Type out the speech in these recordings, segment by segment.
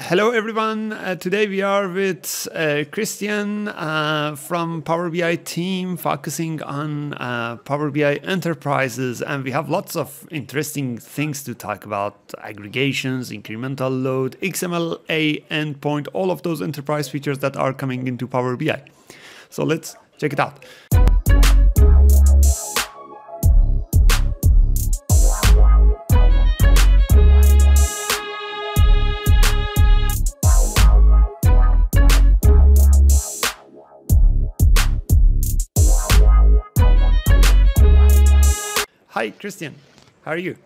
Hello everyone. Today we are with Christian from Power BI team focusing on Power BI enterprises, and we have lots of interesting things to talk about: aggregations, incremental load, XMLA endpoint, all of those enterprise features that are coming into Power BI. So let's check it out. Hi, Christian. How are you?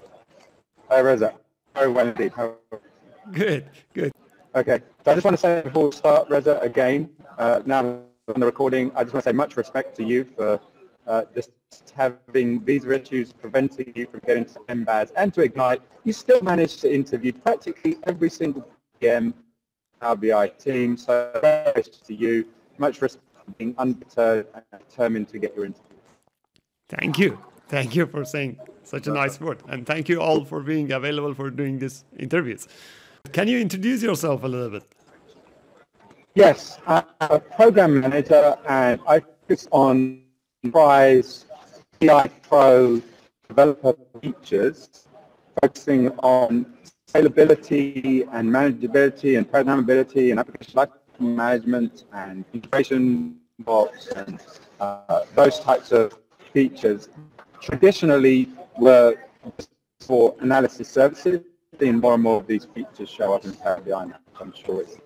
Hi, Reza. Very well indeed. How are you? Good, good. Okay. So I just want to say before we start, Reza, again, now on the recording, I just want to say much respect to you for just having visa issues preventing you from getting to MBAS and to Ignite. You still managed to interview practically every single PM Power BI team. So congratulations to you. Much respect for being undeterred and determined to get your interview. Thank you. Thank you for saying such a nice word. And thank you all for being available for doing these interviews. Can you introduce yourself a little bit? Yes, I'm a program manager and I focus on enterprise BI Pro developer features, focusing on scalability and manageability and programmability and application lifecycle management and integration box and those types of features. Traditionally were for analysis services, and more of these features show up in Power BI now. I'm sure it's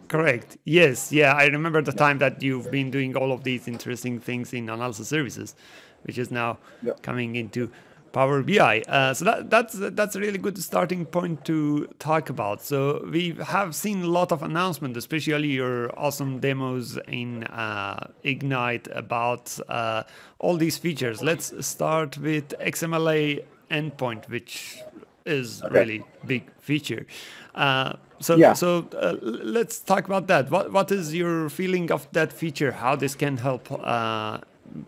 correct. Yes, yeah. I remember the time that you've been doing all of these interesting things in analysis services, which is now coming into Power BI. So that's a really good starting point to talk about. So we have seen a lot of announcements, especially your awesome demos in Ignite about all these features. Let's start with XMLA endpoint, which is really big feature. So let's talk about that. What is your feeling of that feature? How this can help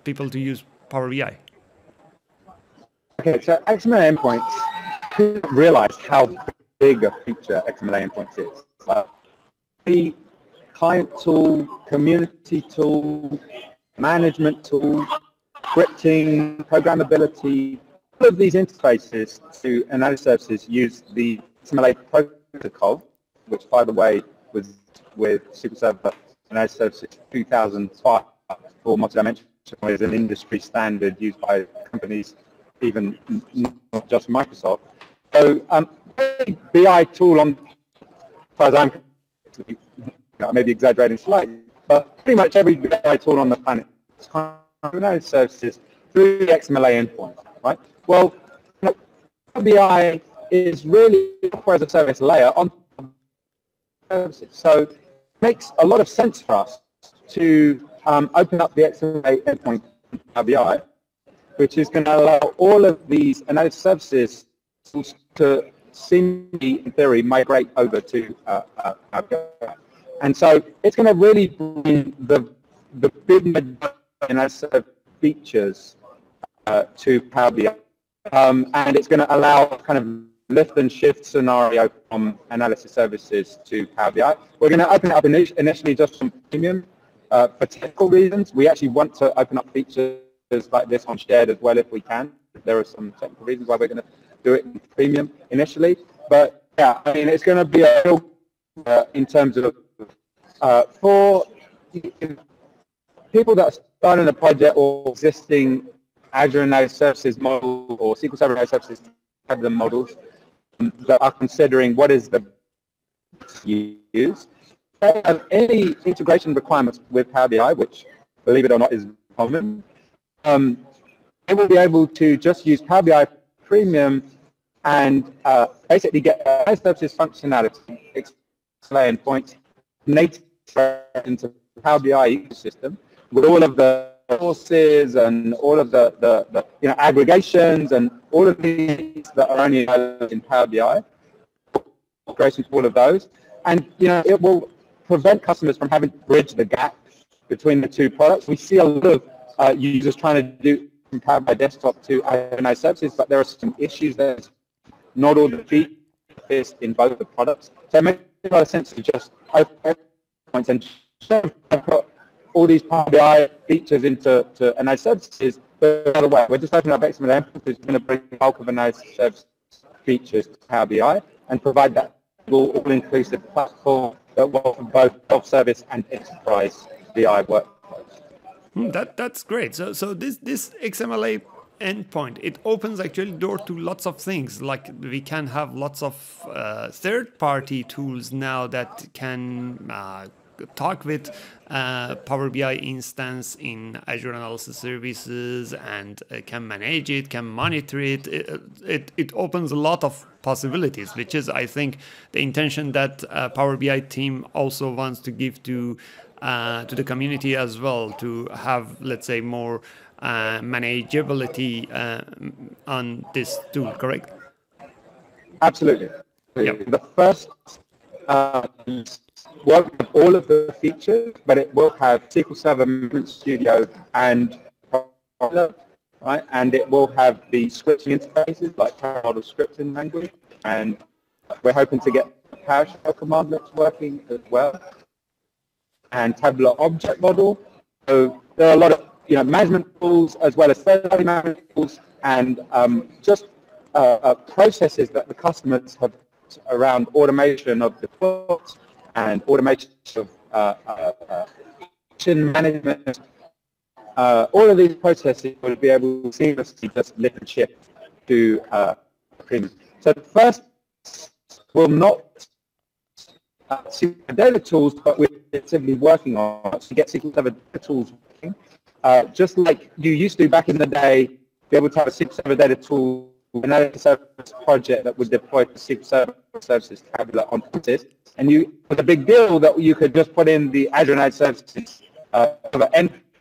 people to use Power BI? Okay, so XMLA endpoints, people realize how big a feature XMLA endpoints is. The client tool, community tool, management tool, scripting, programmability, all of these interfaces to analysis services use the XMLA protocol, which, by the way, was with SQL Server Analysis Services 2005 for multi-dimensional, is an industry standard used by companies, even not just Microsoft. So BI tool on, as far as I'm maybe exaggerating slightly, but pretty much every BI tool on the planet is kind of analysis services through the XMLA endpoint, right? Well, BI is really a software as a service layer on services. So it makes a lot of sense for us to open up the XMLA endpoint in Power BI, which is going to allow all of these analysis services to seemingly, in theory, migrate over to Power BI. And so it's going to really bring the big analysis features to Power BI. And it's going to allow kind of lift and shift scenario from analysis services to Power BI. We're going to open it up initially just from premium. For technical reasons, we actually want to open up features like this on shared as well if we can. There are some technical reasons why we're going to do it in premium initially. But yeah, I mean, it's going to be a real, in terms of for people that are starting a project or existing Azure Analysis Services model or SQL Server Analysis Services models that are considering what is the use. If they have any integration requirements with Power BI, which, believe it or not, is common, they will be able to just use Power BI Premium and basically get analysis services functionality, XMLA endpoint, native into Power BI ecosystem with all of the sources and all of the aggregations and all of these that are only available in Power BI, integrations for all of those, and it will prevent customers from having to bridge the gap between the two products. We see a lot of users trying to do from Power BI Desktop to Azure Services, but there are some issues there. Not all the features in both the products. So it makes a lot of sense to just open points and put all these Power BI features into analyze services. But by the way, we're just opening up XMLA endpoints, which is going to bring the bulk of analyze service features to Power BI and provide that all-inclusive platform that works for both self-service and enterprise BI workflows. That's great. So this XMLA endpoint, it opens actually door to lots of things. Like we can have lots of third-party tools now that can talk with Power BI instance in Azure Analysis Services and can manage it, can monitor it. It opens a lot of possibilities, which is, I think, the intention that Power BI team also wants to give to the community as well, to have, let's say, more manageability on this tool, correct? Absolutely. Yep. The first won't have all of the features, but it will have SQL Server Management Studio and right, and it will have the scripting interfaces like Model scripting language, and we're hoping to get PowerShell commandlets working as well, and Tabular Object Model. So there are a lot of management tools as well as third-party management tools, and just processes that the customers have around automation of the deployments and automation of action management. All of these processes will be able to seamlessly just lift and shift to Premium. So the first will not SQL data tools, but we're actively working on to get SQL Server data tools working. Just like you used to back in the day, be able to have a SQL Server data tool, an analysis service project that would deploy to SQL Server services Tabular on premises, and it was a big deal that you could just put in the Azure Analysis Services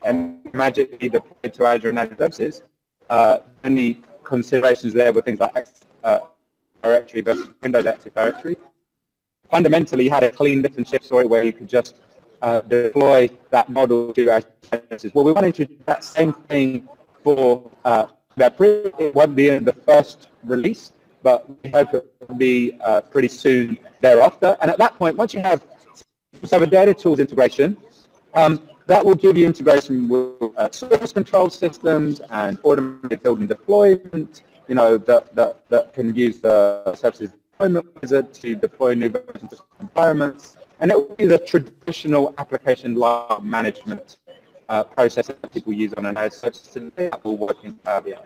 and magically deploy to Azure Analysis Services. Any considerations there were things like directory versus Windows Active Directory. Fundamentally, you had a clean lift and shift story where you could just deploy that model to Azure Services. Well, we want to introduce that same thing for it won't be in the first release, but we hope it will be pretty soon thereafter. And at that point, once you have some data tools integration, that will give you integration with source control systems and automated build and deployment, that can use the services deployment wizard to deploy new versions of environments. And it will be the traditional application lifecycle management process that people use on an analysis service that will work in Power BI.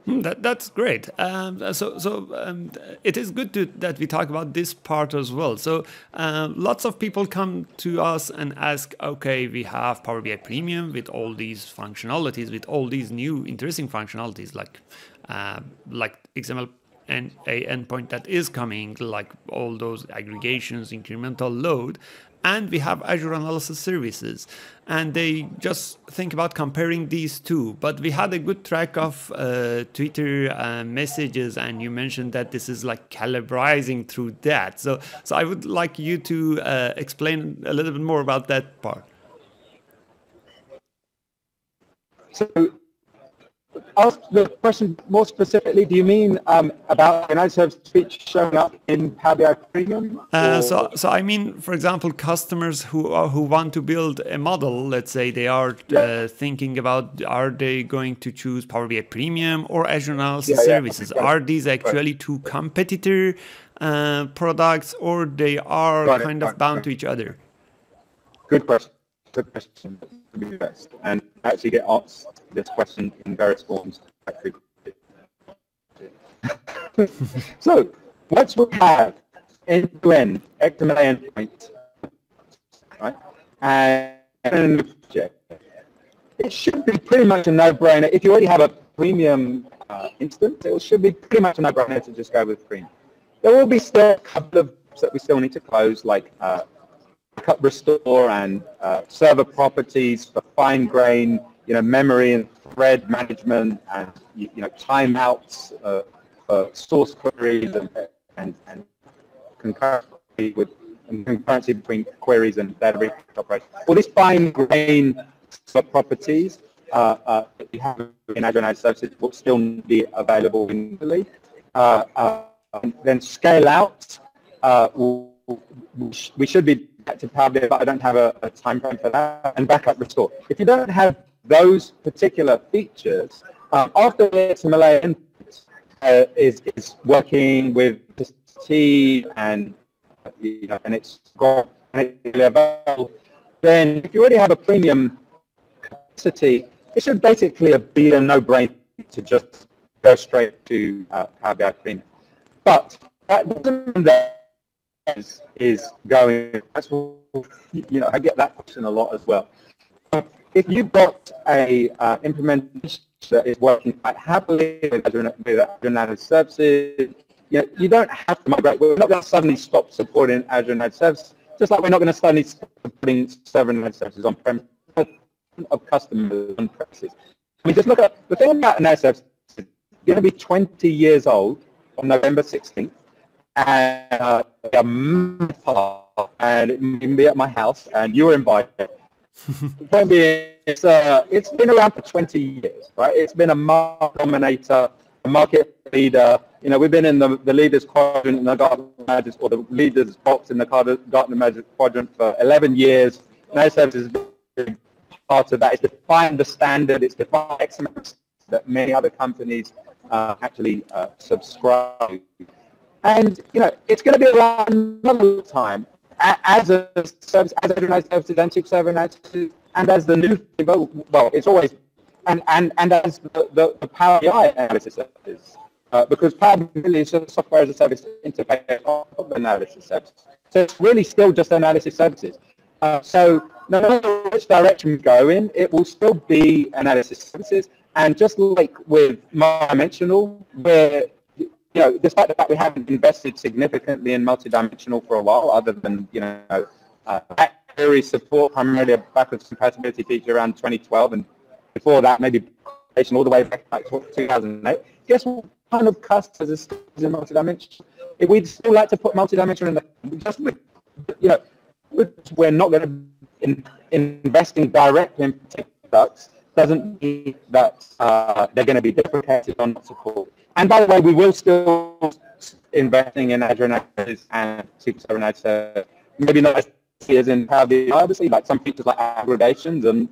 That's great. It is good that we talk about this part as well. So lots of people come to us and ask, okay, we have Power BI Premium with all these functionalities, with all these new interesting functionalities like XML endpoint that is coming, like all those aggregations, incremental load, and we have Azure Analysis Services. And they just think about comparing these two. But we had a good track of Twitter messages, and you mentioned that this is like calibrating through that. So I would like you to explain a little bit more about that part. So ask the question more specifically. Do you mean about an analysis service feature showing up in Power BI Premium? So I mean, for example, customers who want to build a model. Let's say they are thinking about, are they going to choose Power BI Premium or Azure Analysis Services? Are these actually two competitor products, or they are kind of bound to each other? Good question. Good question. To be best, and actually get asked this question in various forms. So once we have end-to-end XMLA endpoint, right, and an object, it should be pretty much a no-brainer. If you already have a premium instance, it should be pretty much a no-brainer to just go with premium. There will be still a couple of that we still need to close, like restore and server properties for fine-grained, memory and thread management, and timeouts for source queries and concurrency between queries and database operations. All these fine-grained properties that you have in Azure Analysis Services will still be available individually. Then scale out will we should be back to Power BI, but I don't have a time frame for that, and backup restore. If you don't have those particular features, after the XMLA endpoint is working with T and and it's got available, then if you already have a premium capacity, it should basically be a no-brainer to just go straight to Power BI Premium. But that doesn't mean that is going. That's I get that question a lot as well. If you've got a implementation that is working quite happily with Azure Analysis Services, you don't have to migrate. We're not going to suddenly stop supporting Azure Analysis Services, just like we're not going to suddenly stop supporting Server Analysis Services on premises of customers on premises. We just look at the thing about Analysis Services. It's going to be 20 years old on November 16th, and and it can be at my house, and you were invited. The point being, it's been around for 20 years, right? It's been a market dominator, a market leader. We've been in the leaders quadrant in the Gartner Magic, or the leaders box in the Gartner Magic quadrant for 11 years. Analysis Services has been part of that. It's defined the standard. It's defined XML that many other companies actually subscribe to. And it's going to be around another time as a service, as Azure Analysis Services and SQL Server Analysis, and as the new, well, it's always, and as the Power BI analysis services, because Power BI is a software as a service interface of the analysis service. So it's really still just analysis services. So no matter which direction we go in, it will still be analysis services. And just like with multidimensional, where despite the fact we haven't invested significantly in multidimensional for a while, other than query support, primarily a backwards compatibility feature around 2012, and before that maybe all the way back to 2008. Guess what kind of customers are in multidimensional? If we'd still like to put multidimensional in we're not going to investing directly in particular products doesn't mean that they're going to be deprecated or not supported. And by the way, we will still investing in Azure Analysis and SQL Server Analysis, maybe not as in Power BI, obviously, like some features like aggregations, and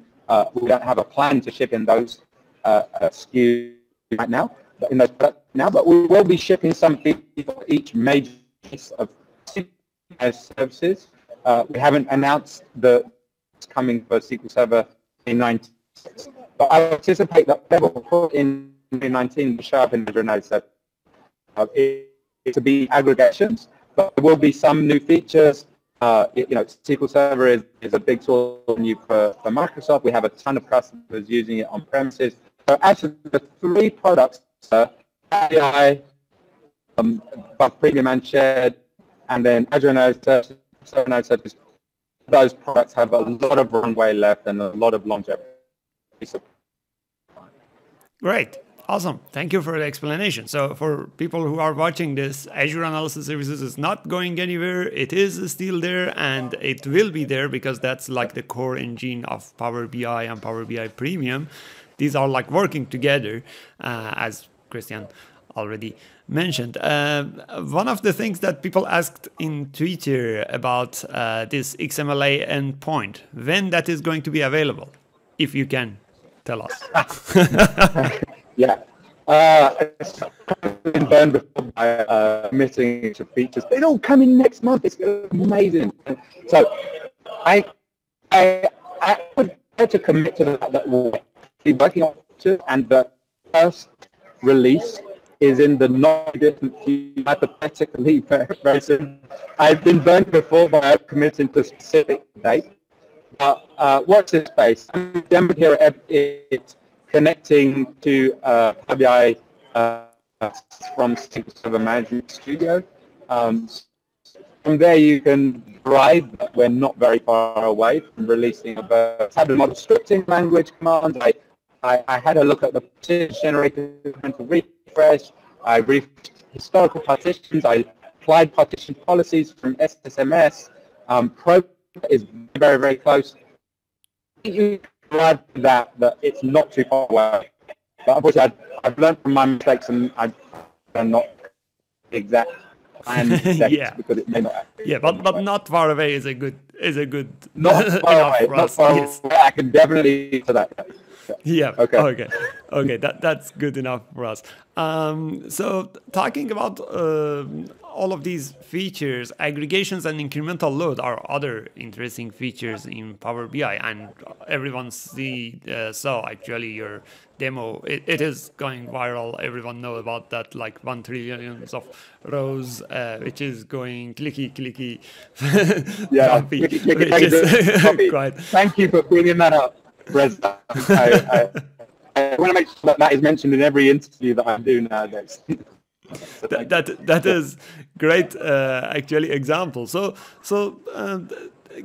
we don't have a plan to ship in those SKUs right now, but we will be shipping some features for each major piece of services. We haven't announced it's coming for SQL Server in 96, but I anticipate that they will put in 2019 to show up in Azure Analysis. It to be aggregations, but there will be some new features. SQL Server is a big tool new for Microsoft. We have a ton of customers using it on premises. So actually, the three products, AI, both premium and shared, and then Azure Analysis Services, those products have a lot of runway left and a lot of longevity. Great. Awesome. Thank you for the explanation. So for people who are watching this, Azure Analysis Services is not going anywhere. It is still there, and it will be there because that's like the core engine of Power BI and Power BI Premium. These are like working together, as Christian already mentioned. One of the things that people asked in Twitter about this XMLA endpoint, when that is going to be available, if you can tell us. Yeah, it's been burned before by committing to features. They're all coming next month. It's amazing. So I would like to commit to the fact that we'll be working on it, and the first release is in the non-distant future, hypothetically very soon. I've been burned before by committing to a specific date. But watch this space. I'm here at it. Connecting to Power BI from SQL Server Management Studio. From there, you can drive, but we're not very far away from releasing a Composite Model scripting language command. I had a look at the partition generator, incremental refresh. I refreshed historical partitions. I applied partition policies from SSMS. Pro is very, very close. Glad that it's not too far away, but unfortunately I've learned from my mistakes, and I'm not the exact and dates Yeah. because it may not actually Yeah, but not far away is a good not far enough away. for Not us. far Yes. away. I can definitely to that. Yeah. Okay. Okay. That's good enough for us. So talking about all of these features, aggregations and incremental load are other interesting features in Power BI, and everyone saw actually your demo. It is going viral. Everyone know about that, like 1 trillion of rows, which is going clicky, Yeah. bumpy, which is quite. Thank you for bringing that up, Rez. I want to make sure that that is mentioned in every interview that I do nowadays. That is great, actually example.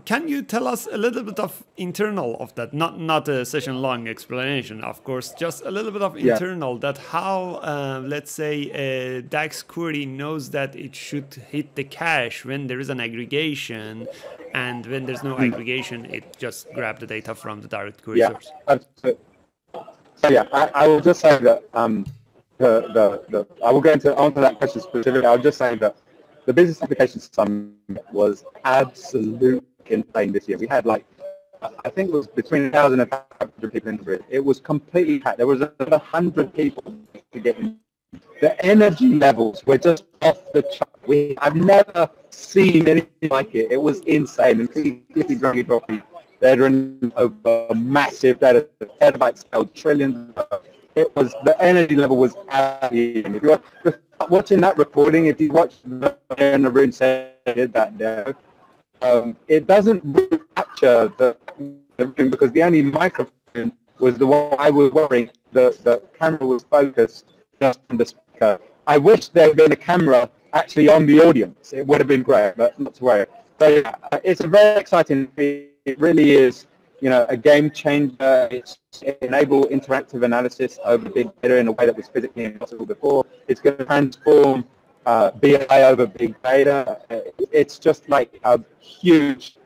Can you tell us a little bit of internal of that? Not a session long explanation, of course, just a little bit of internal that how let's say a DAX query knows that it should hit the cache when there is an aggregation, and when there's no aggregation, it just grab the data from the direct query source. Absolutely. So yeah, I will just say that I will go onto that question specifically. I'll just say that the Business Applications Summit was absolutely insane this year. We had like, I think it was between 1,000 and 500 people in the grid. It was completely packed. There was over 100 people to get in. The energy levels were just off the chart. I've never seen anything like it. It was insane. And they're running over massive data, petabyte scale, trillions. The energy level was absolutely. If you're watching that recording, if you watch the in the room said that there, it doesn't really capture the room because the only microphone was the one I was wearing. The camera was focused just on the speaker. I wish there had been a camera actually on the audience. It would have been great, but not to worry. So yeah, it's a very exciting thing. It really is, a game changer. It enables interactive analysis over big data in a way that was physically impossible before. It's going to transform BI over big data. It's just like a huge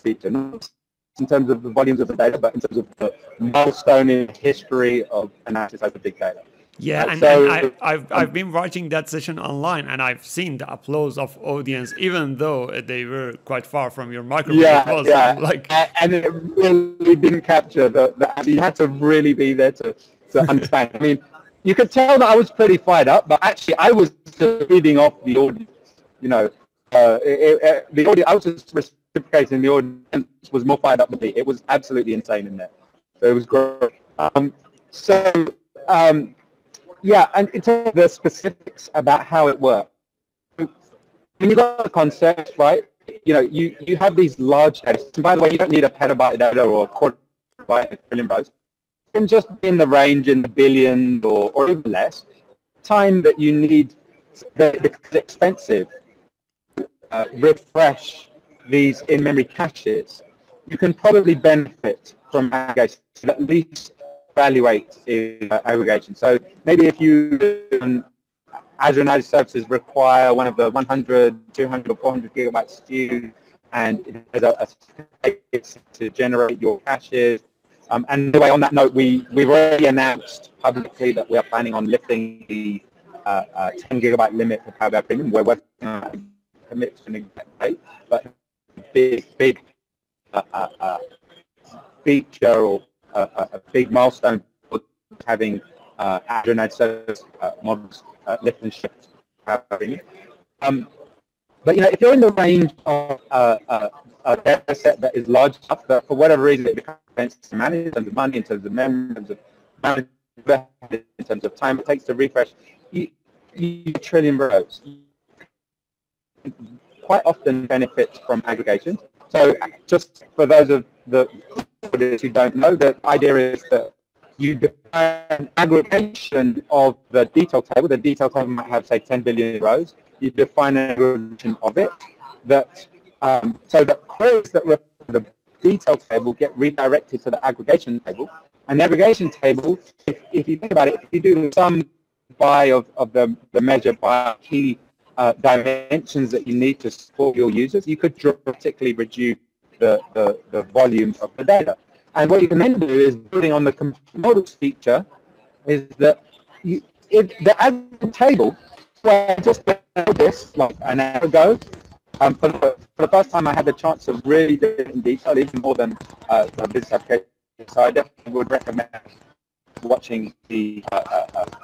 feature, not in terms of the volumes of the data, but in terms of the milestone in history of analysis over big data. Yeah, and I've been watching that session online, and I've seen the applause of audience, even though they were quite far from your microphone. And it really didn't capture you had to really be there to understand. I mean, you could tell that I was pretty fired up, but actually I was feeding off the audience. The audience, I was just reciprocating. The audience was more fired up than me. It was absolutely insane in there. It was great. Yeah, and in terms of the specifics about how it works, when you got the concept, right, you have these large data. And by the way, you don't need a petabyte of data or a quarter byte, a trillion rows. You can just be in the range in the billions or even less. Time that you need, it's expensive, refresh these in-memory caches. You can probably benefit from aggregation, at least evaluate aggregation. So maybe if you Azure Analysis Services require one of the 100, 200, or 400 gigabyte SKUs, and there's a to generate your caches. And anyway, on that note, we've already announced publicly that we are planning on lifting the 10 gigabyte limit for Power BI Premium. We're working on commit to an exact date, but big feature or a big milestone for having Azure Analysis Services models lift and shift. But if you're in the range of a data set that is large enough that for whatever reason it becomes expensive to manage in terms of money, in terms of memory, in terms of management, in terms of time it takes to refresh, you trillion rows. Quite often benefit from aggregation. So just for those of the audience who don't know, the idea is that you define aggregation of the detail table. The detail table might have, say, 10 billion rows. You define an aggregation of it that so that queries that refer to the detail table get redirected to the aggregation table. And the aggregation table, if you think about it, if you do some by of the measure by key dimensions that you need to support your users, you could dramatically reduce the volume of the data. And what you can then do is, building on the Composite Models feature, is that the aggregate table, where just this like an hour ago. For the first time, I had the chance to really do it in detail, even more than the business application. So I definitely would recommend watching the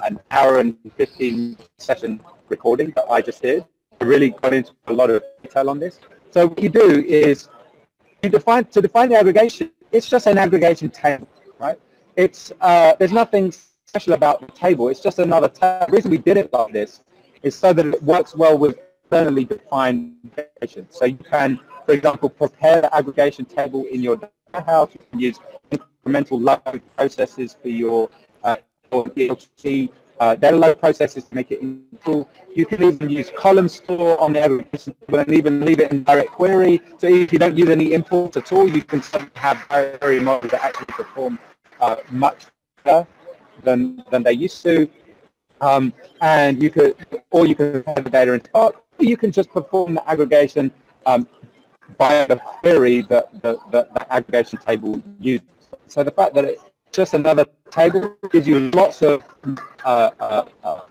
an hour and 15 session recording that I just did. I really got into a lot of detail on this. So what you do is to define the aggregation. It's just an aggregation table, right? It's there's nothing special about the table. It's just another table. The reason we did it like this is so that it works well with externally defined aggregations. So you can, for example, prepare the aggregation table in your data house. You can use incremental load processes for your DLT, data load processes to make it cool. You can even use column store on the aggregation table and even leave it in direct query. So if you don't use any imports at all, you can have query models that actually perform much better than they used to. And you could have the data in Spark, or you can just perform the aggregation by the query that the aggregation table uses. So the fact that it's just another table gives you lots of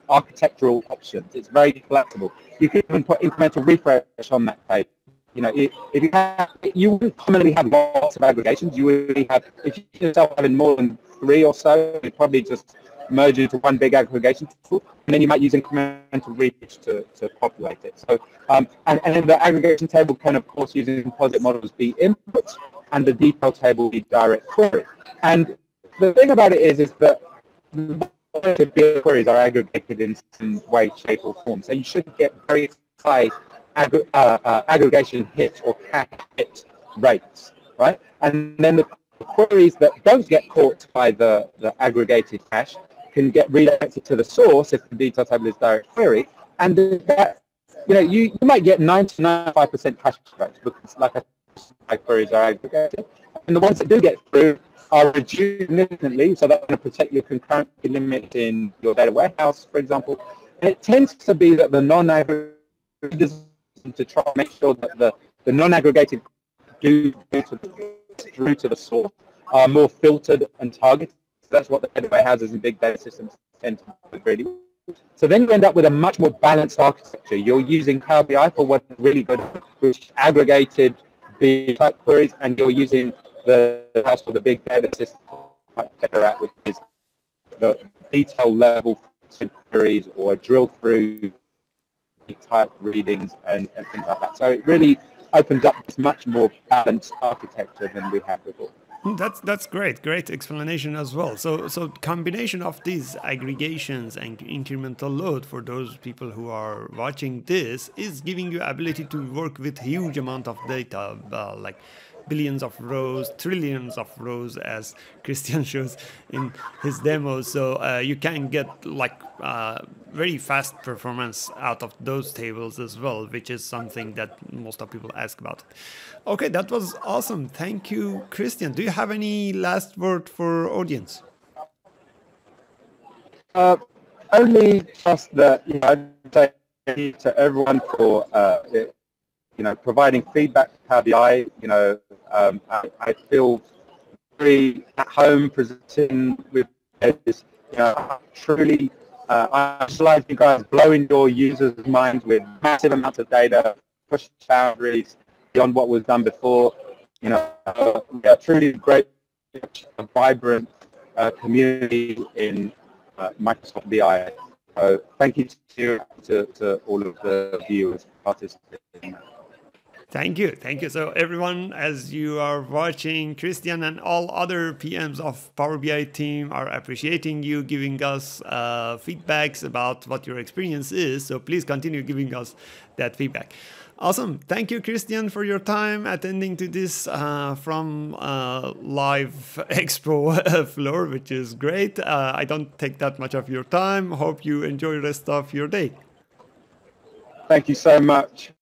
architectural options. It's very flexible. You can even put incremental refresh on that page. You know, if you have, you wouldn't commonly have lots of aggregations. You would have, if you yourself having more than 3 or so, you'd probably just merge into one big aggregation tool, and then you might use incremental refresh to populate it. So, and then the aggregation table can, of course, using composite models be inputs, and the detail table be direct query. And the thing about it is that the queries are aggregated in some way, shape, or form. So you should get very high aggregation hit or cache hit rates, right? And then the queries that don't get caught by the aggregated cache can get redirected to the source if the detail table is direct query, and that, you know, you might get 90 to 95% cache rates because, like I said, queries are aggregated, and the ones that do get through are reduced significantly, so that's going to protect your concurrency limit in your data warehouse, for example. And it tends to be that the non-aggregated, to try to make sure that the non-aggregated do through to the source are more filtered and targeted. That's what the data warehouses and big data systems tend to do really well. So then you end up with a much more balanced architecture. You're using Power BI for what's really good, which aggregated big type queries, and you're using the rest of the big data system better at, which is the detail level queries or drill through type readings and things like that. So it really opens up this much more balanced architecture than we had before. That's great explanation as well. So combination of these aggregations and incremental load for those people who are watching this is giving you ability to work with huge amount of data, like billions of rows, trillions of rows, as Christian shows in his demo. So you can get like very fast performance out of those tables as well, which is something that most of people ask about. Okay, that was awesome. Thank you, Christian. Do you have any last word for audience? Only just that, you know, thank you to everyone for you know, providing feedback to Power BI. You know, I feel very at home presenting with this. You know, truly, I visualize you guys blowing your users' minds with massive amounts of data, push boundaries beyond what was done before. You know, yeah, truly great, a vibrant community in Microsoft BI. So thank you to all of the viewers participating. Thank you. So everyone, as you are watching, Christian and all other PMs of Power BI team are appreciating you giving us feedbacks about what your experience is. So please continue giving us that feedback. Awesome. Thank you, Christian, for your time attending to this from live expo floor, which is great. I don't take that much of your time. Hope you enjoy the rest of your day. Thank you so much.